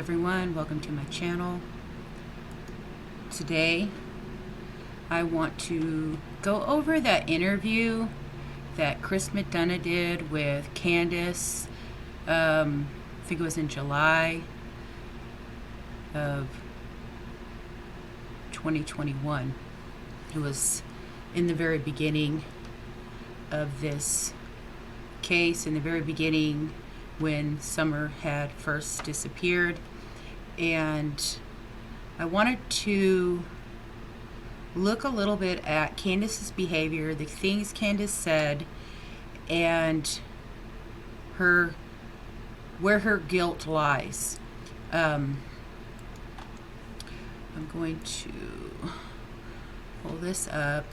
everyone, welcome to my channel. Today I want to go over that interview that Chris McDonough did with Candus. I think it was in July of 2021. It was in the very beginning of this case, in the very beginning when Summer had first disappeared, and I wanted to look a little bit at Candus's behavior, the things Candus said, and where her guilt lies. I'm going to pull this up.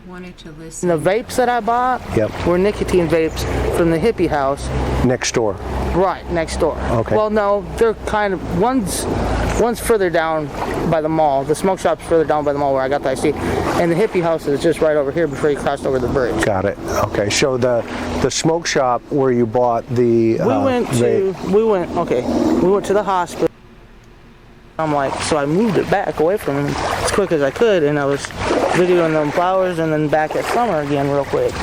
Wanted to listen. The vapes that I bought were nicotine vapes from the hippie house. Next door. Right, next door. Okay. Well, no, they're kind of, one's further down by the mall. The smoke shop's further down by the mall where I got the IC. And the hippie house is just right over here before you crossed over the bridge. Got it. Okay, so the smoke shop where you bought the we went to the hospital. I'm like, so I moved it back away from him as quick as I could, and I was videoing them flowers and then back at Summer again real quick.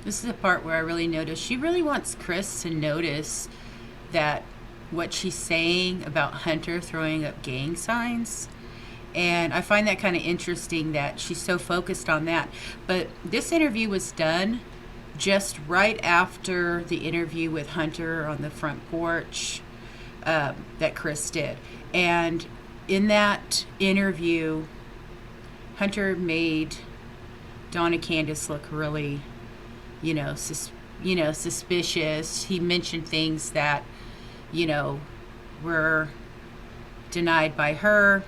This is the part where I really noticed she really wants Chris to notice that what she's saying about Hunter throwing up gang signs. And I find that kind of interesting that she's so focused on that. But this interview was done just right after the interview with Hunter on the front porch that Chris did. And in that interview, Hunter made Dawn and Candus look really, suspicious. He mentioned things that, were denied by her.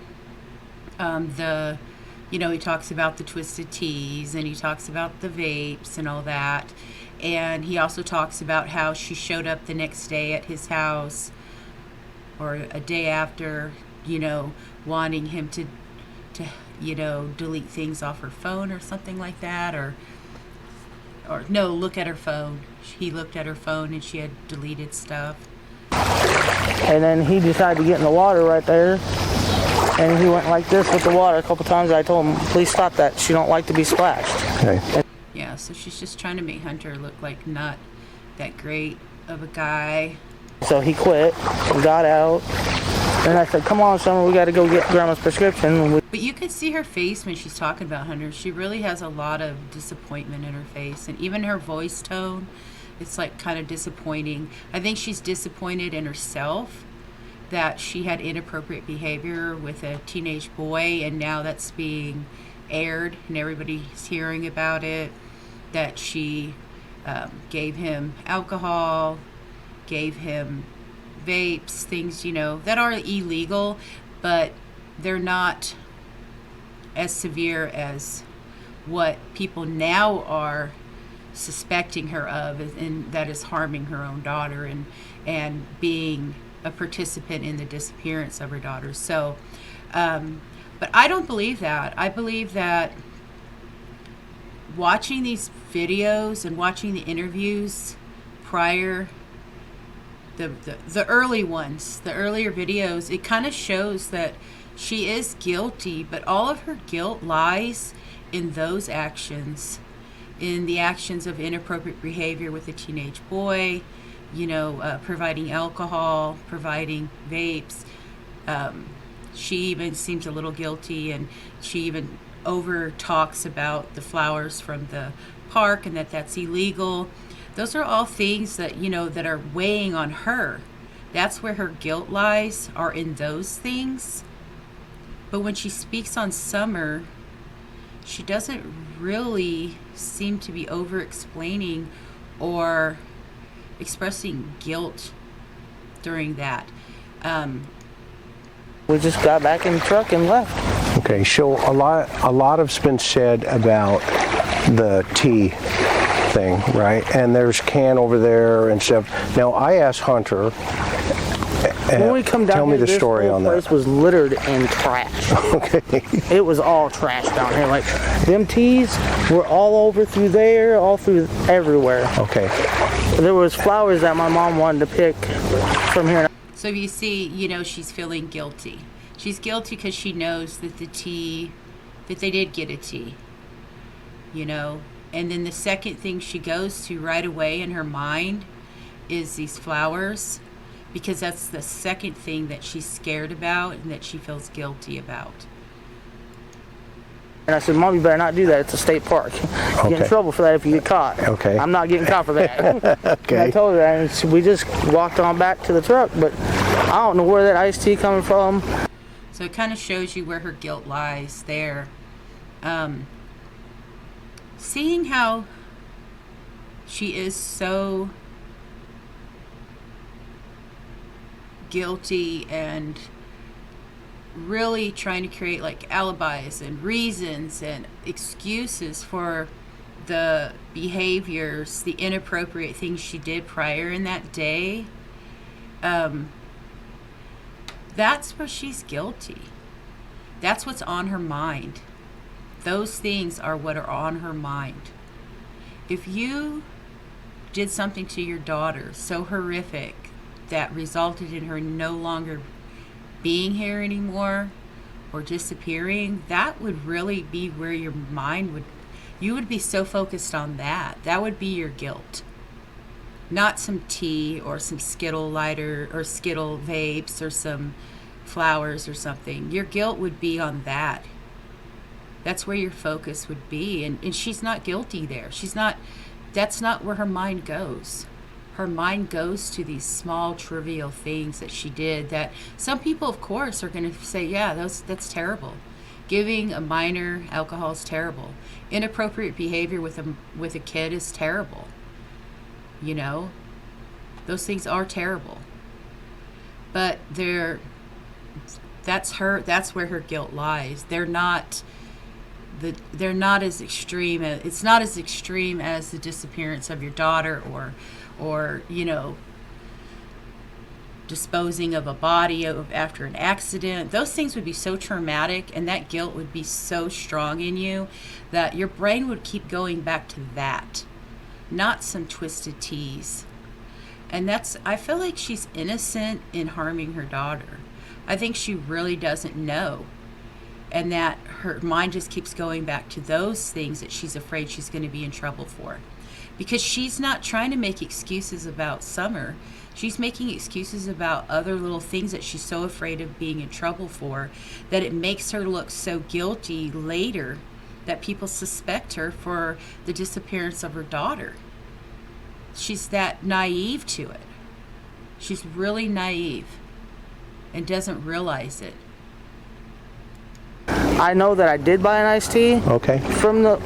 He talks about the twisted teas, and he talks about the vapes and all that. And he also talks about how she showed up the next day at his house, or a day after, wanting him to delete things off her phone or something like that, or no, look at her phone. He looked at her phone and she had deleted stuff. And then he decided to get in the water right there, and he went like this with the water a couple times. I told him, please stop that. She don't like to be splashed. Okay. Yeah, so she's just trying to make Hunter look like not that great of a guy. So he quit and got out. And I said, come on, Summer, we got to go get Grandma's prescription. But you could see her face when she's talking about Hunter. She really has a lot of disappointment in her face. And even her voice tone, it's like kind of disappointing. I think she's disappointed in herself that she had inappropriate behavior with a teenage boy, and now that's being aired and everybody's hearing about it. That she gave him alcohol, gave him vapes, things, that are illegal, but they're not as severe as what people now are suspecting her of, and that is harming her own daughter and being a participant in the disappearance of her daughter. So, but I don't believe that. I believe that watching these videos and watching the interviews prior, the early ones, the earlier videos, it kind of shows that she is guilty, but all of her guilt lies in those actions, in the actions of inappropriate behavior with a teenage boy, providing alcohol, providing vapes. She even seems a little guilty, and she even over talks about the flowers from the park and that's illegal. Those are all things that, that are weighing on her. That's where her guilt lies, are in those things. But when she speaks on Summer, she doesn't really seem to be over-explaining or expressing guilt during that. We just got back in the truck and left. Okay, so a lot has been said about the tea thing, right? And there's Can over there and stuff. Now, I asked Hunter, When we come down tell me here, the this story whole on place that. was littered in trash. Okay. It was all trash down here. Like, them teas were all over through there, all through everywhere. Okay. There was flowers that my mom wanted to pick from here. So you see, you know, she's feeling guilty. She's guilty because she knows that that they did get a tea, you know. And then the second thing she goes to right away in her mind is these flowers, because that's the second thing that she's scared about and that she feels guilty about. And I said, Mom, you better not do that. It's a state park. You get in Okay. trouble for that if you get caught. Okay. I'm not getting caught for that. Okay. And I told her that, and we just walked on back to the truck, but I don't know where that iced tea coming from. So it kind of shows you where her guilt lies there. Seeing how she is so guilty and really trying to create like alibis and reasons and excuses for the behaviors, the inappropriate things she did prior in that day, that's where she's guilty. That's what's on her mind. Those things are what are on her mind. If you did something to your daughter so horrific that resulted in her no longer being here anymore or disappearing, that would really be where your mind would, you would be so focused on that. That would be your guilt. Not some tea or some Skittle lighter or Skittle vapes or some flowers or something. Your guilt would be on that. That's where your focus would be. And she's not guilty there. That's not where her mind goes. Her mind goes to these small, trivial things that she did that some people, of course, are going to say, yeah, that's terrible. Giving a minor alcohol is terrible. Inappropriate behavior with a kid is terrible. You know, those things are terrible. But that's where her guilt lies. They're not as extreme. It's not as extreme as the disappearance of your daughter or you know, disposing of a body after an accident. Those things would be so traumatic, and that guilt would be so strong in you that your brain would keep going back to that, not some twisted tease. And I feel like she's innocent in harming her daughter. I think she really doesn't know. And that her mind just keeps going back to those things that she's afraid she's going to be in trouble for. Because she's not trying to make excuses about Summer. She's making excuses about other little things that she's so afraid of being in trouble for that it makes her look so guilty later that people suspect her for the disappearance of her daughter. She's that naive to it. She's really naive and doesn't realize it. I know that I did buy an iced tea Okay. from the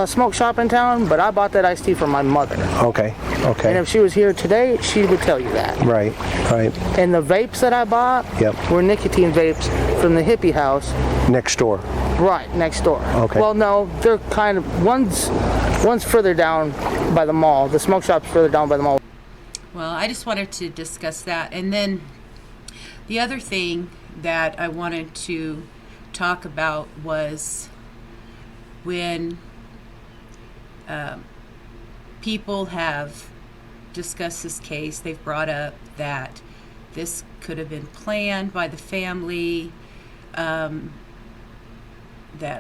smoke shop in town, but I bought that iced tea for my mother. Okay. And Okay. if she was here today, she would tell you that. Right. Right. And the vapes that I bought Yep. were nicotine vapes from the hippie house Next door. right next door. Okay. Well, no, they're kind of, one's further down by the mall. The smoke shop's further down by the mall. Well, I just wanted to discuss that. And then the other thing that I wanted to talk about was when people have discussed this case, they've brought up that this could have been planned by the family, that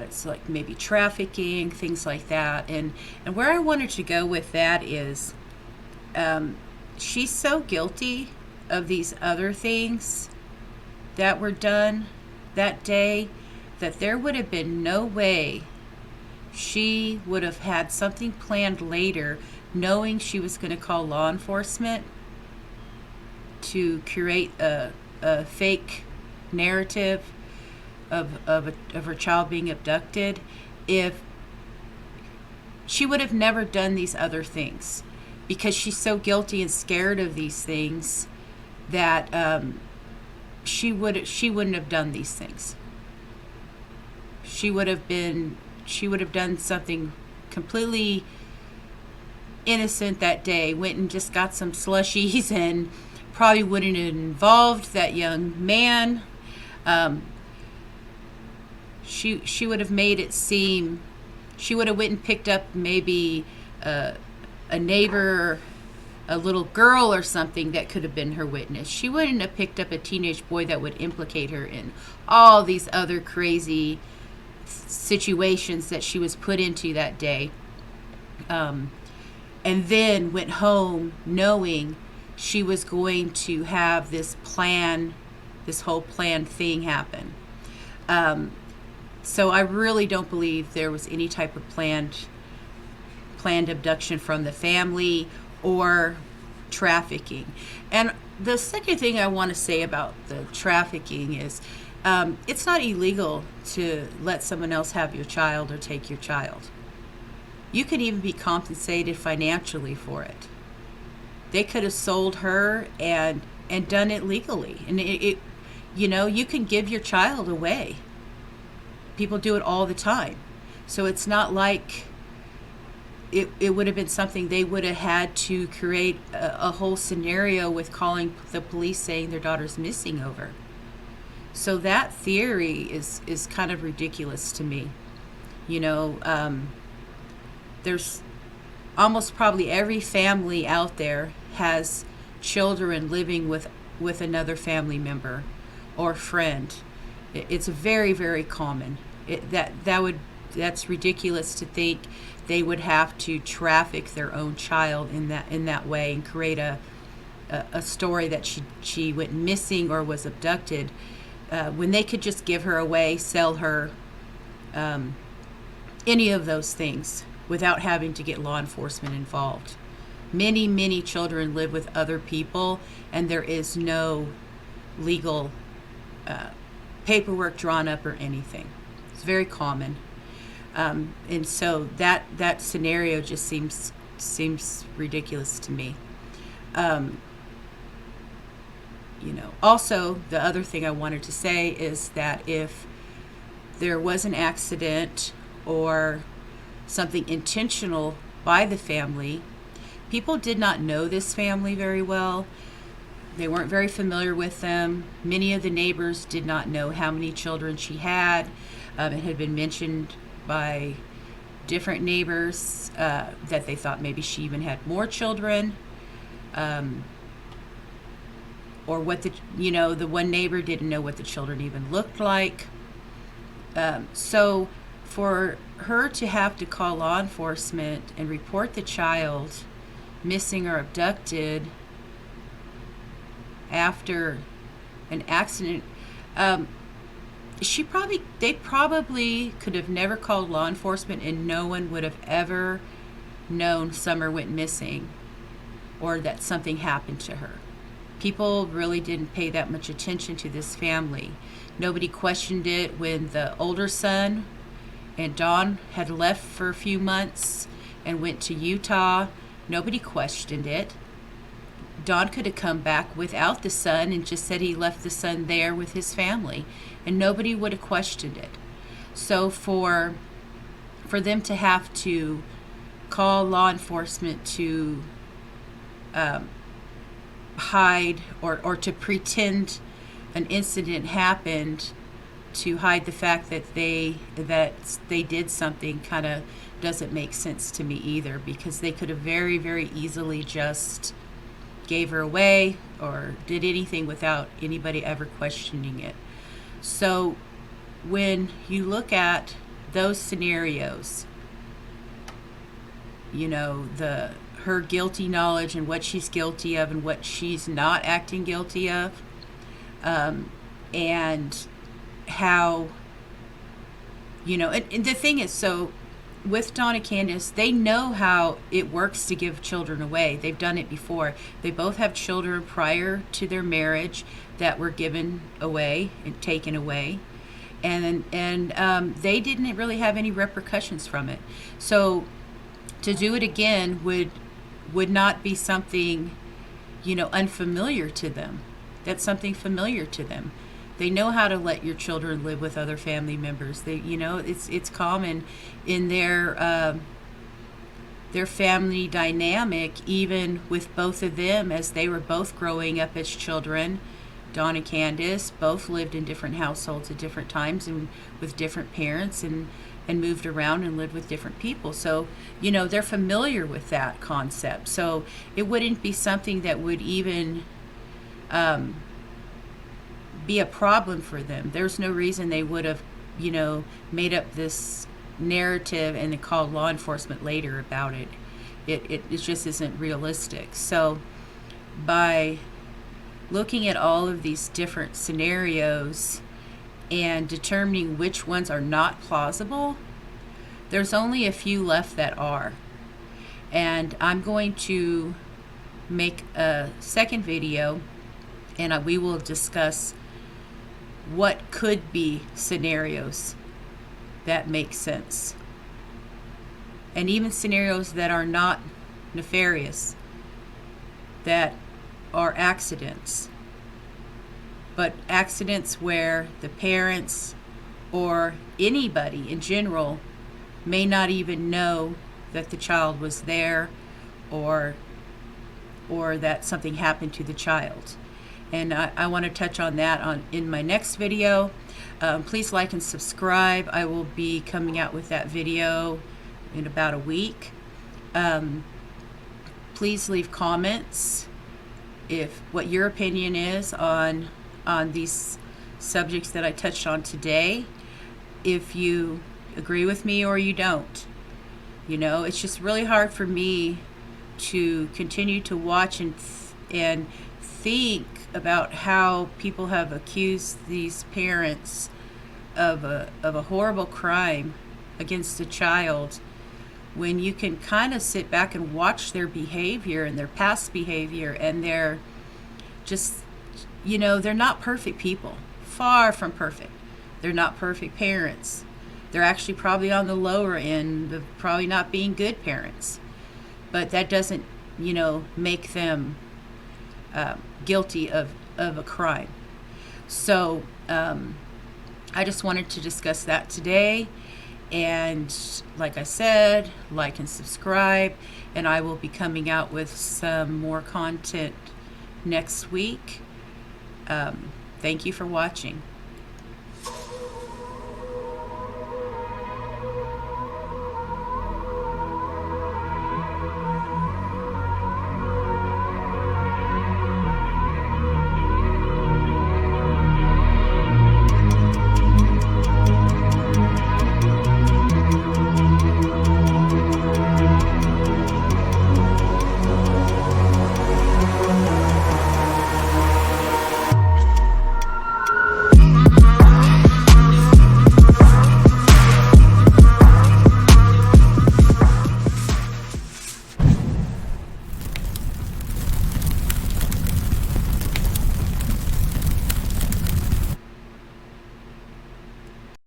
it's like maybe trafficking, things like that. And where I wanted to go with that is she's so guilty of these other things that were done that day that there would have been no way she would have had something planned later, knowing she was going to call law enforcement to create a fake narrative of her child being abducted. If she would have never done these other things, because she's so guilty and scared of these things that she wouldn't have done these things. She would have done something completely innocent that day, went and just got some slushies and probably wouldn't have involved that young man. She would have made it seem, she would have went and picked up maybe a neighbor, a little girl or something that could have been her witness. She wouldn't have picked up a teenage boy that would implicate her in all these other crazy situations that she was put into that day. And then went home knowing she was going to have this plan, this whole planned thing happen. So I really don't believe there was any type of planned abduction from the family or trafficking. And the second thing I want to say about the trafficking is it's not illegal to let someone else have your child or take your child. You can even be compensated financially for it. They could have sold her and done it legally. And it you can give your child away. People do it all the time. So it's not like it would have been something they would have had to create a whole scenario with calling the police saying their daughter's missing over. So that theory is kind of ridiculous to me. There's almost probably every family out there has children living with another family member or friend. It's very, very common. That's ridiculous to think they would have to traffic their own child in that way and create a story that she went missing or was abducted, when they could just give her away, sell her, any of those things without having to get law enforcement involved. Many, many children live with other people, and there is no legal paperwork drawn up or anything. It's very common. And so that scenario just seems ridiculous to me. Also, the other thing I wanted to say is that if there was an accident or something intentional by the family, people did not know this family very well. They weren't very familiar with them. Many of the neighbors did not know how many children she had. It had been mentioned by different neighbors that they thought maybe she even had more children. Or what the one neighbor didn't know what the children even looked like. So for her to have to call law enforcement and report the child missing or abducted after an accident, they probably could have never called law enforcement, and no one would have ever known Summer went missing or that something happened to her. People really didn't pay that much attention to this family. Nobody questioned it when the older son and Don had left for a few months and went to Utah. Nobody questioned it. Don could have come back without the son and just said he left the son there with his family, and nobody would have questioned it. So for them to have to call law enforcement to hide or to pretend an incident happened to hide the fact that they did something kind of doesn't make sense to me either, because they could have very, very easily just gave her away or did anything without anybody ever questioning it. So when you look at those scenarios, her guilty knowledge and what she's guilty of and what she's not acting guilty of, and how, and the thing is, so with Dawn and Candus, they know how it works to give children away. They've done it before. They both have children prior to their marriage that were given away and taken away, and they didn't really have any repercussions from it. So to do it again would not be something, unfamiliar to them. That's something familiar to them. They know how to let your children live with other family members. It's common in their their family dynamic, even with both of them as they were both growing up as children. Dawn and Candus both lived in different households at different times and with different parents, and moved around and lived with different people. So, they're familiar with that concept. So it wouldn't be something that would even be a problem for them. There's no reason they would have, made up this narrative and then called law enforcement later about it. It just isn't realistic. So by looking at all of these different scenarios and determining which ones are not plausible, there's only a few left that are. And I'm going to make a second video, and we will discuss what could be scenarios that make sense, and even scenarios that are not nefarious, that are accidents, but accidents where the parents or anybody in general may not even know that the child was there, or that something happened to the child. And I want to touch on that in my next video. Please like and subscribe. I will be coming out with that video in about a week. Please leave comments if what your opinion is on these subjects that I touched on today. If you agree with me or you don't. It's just really hard for me to continue to watch and think about how people have accused these parents of a horrible crime against a child, when you can kind of sit back and watch their behavior and their past behavior, and they're just, they're not perfect people. Far from perfect. They're not perfect parents. They're actually probably on the lower end of probably not being good parents. But that doesn't, make them guilty of a crime. So I just wanted to discuss that today. And like I said, like and subscribe. And I will be coming out with some more content next week. Thank you for watching.